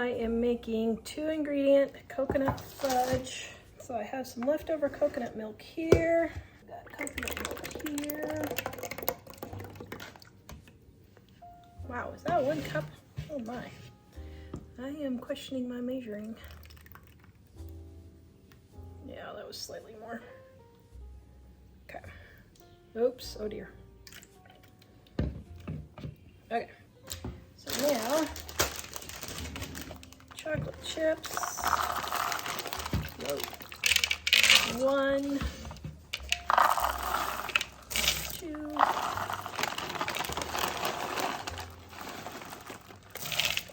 I am making 2-ingredient coconut fudge. So I have some leftover coconut milk here. Got coconut milk here. Wow, is that 1 cup? Oh my. I am questioning my measuring. Yeah, that was slightly more. Okay. Oops, oh dear. Okay. So now, chocolate chips. Whoa. 1, 2,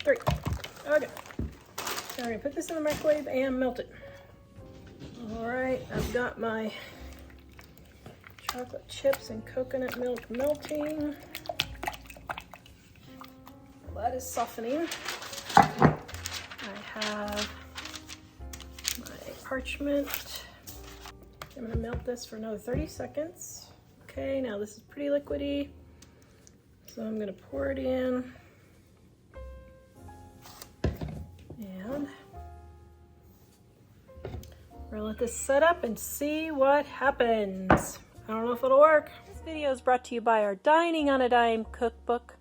3. Okay. So we're gonna put this in the microwave and melt it. All right, I've got my chocolate chips and coconut milk melting. That is softening. I have my parchment. I'm gonna melt this for another 30 seconds. Okay, now this is pretty liquidy. So I'm gonna pour it in. And we're gonna let this set up and see what happens. I don't know if it'll work. This video is brought to you by our Dining on a Dime cookbook.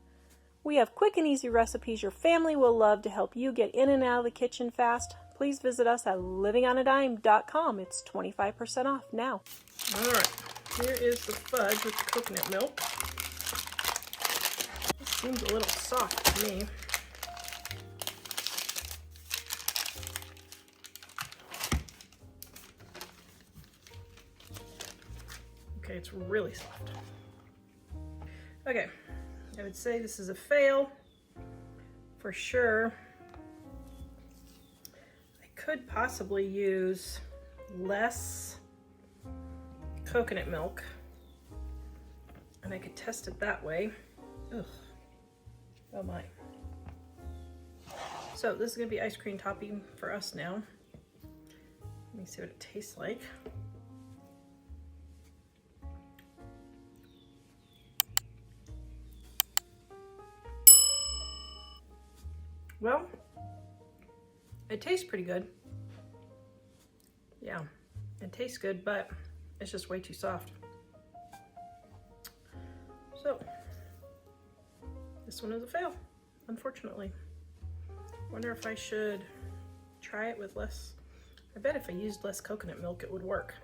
We have quick and easy recipes your family will love to help you get in and out of the kitchen fast. Please visit us at livingonadime.com. It's 25% off now. All right, here is the fudge with the coconut milk. This seems a little soft to me. Okay, it's really soft. Okay, I would say this is a fail for sure. I could possibly use less coconut milk and I could test it that way. Ugh. Oh my. So this is gonna be ice cream topping for us now. Let me see what it tastes like. Well, it tastes pretty good. Yeah, it tastes good, but it's just way too soft. So, this one is a fail, unfortunately. Wonder if I should try it with less. I bet if I used less coconut milk, it would work.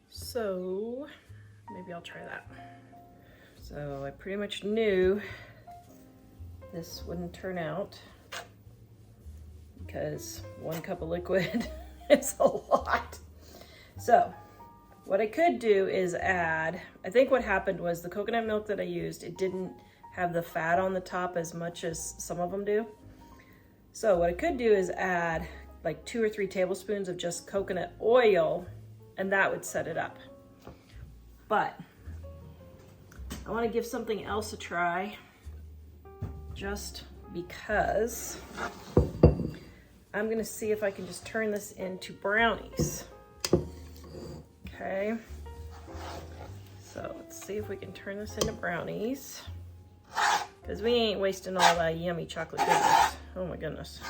So, maybe I'll try that. So, I pretty much knew this wouldn't turn out because 1 cup of liquid is a lot. So what I could do is add, I think what happened was the coconut milk that I used, it didn't have the fat on the top as much as some of them do. So what I could do is add like 2 or 3 tablespoons of just coconut oil and that would set it up. But I want to give something else a try, just because I'm gonna see if I can just turn this into brownies. Okay, so let's see if we can turn this into brownies, because we ain't wasting all that yummy chocolate goodness. Oh my goodness.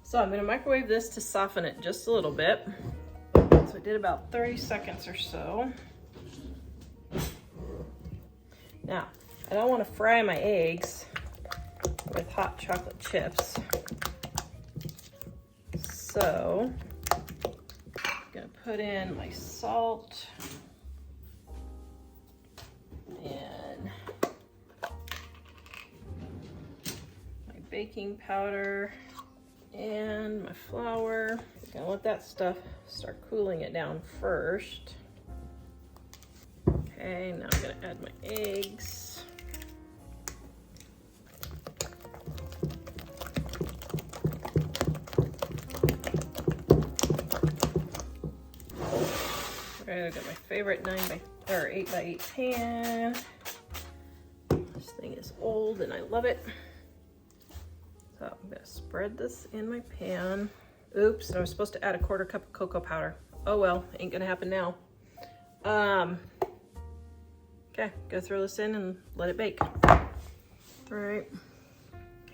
So I'm gonna microwave this to soften it just a little bit. So I did about 30 seconds or so. Now, I don't want to fry my eggs with hot chocolate chips. So I'm gonna put in my salt and my baking powder and my flour. I'm gonna let that stuff start cooling it down first. Okay, now I'm gonna add my eggs. I've got my favorite 8x8 pan. This thing is old and I love it. So I'm gonna spread this in my pan. Oops, and I was supposed to add a 1/4 cup of cocoa powder. Oh well, ain't gonna happen now. Okay, go throw this in and let it bake. All right,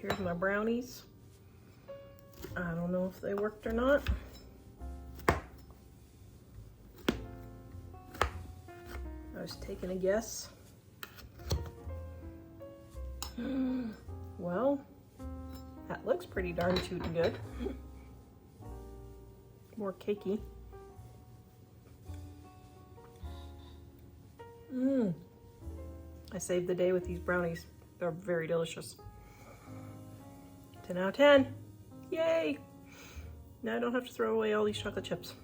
Here's my brownies. I don't know if they worked or not. I was taking a guess. Well, that looks pretty darn tootin' good. More cakey. I saved the day with these brownies. They're very delicious. 10 out of 10. Yay! Now I don't have to throw away all these chocolate chips.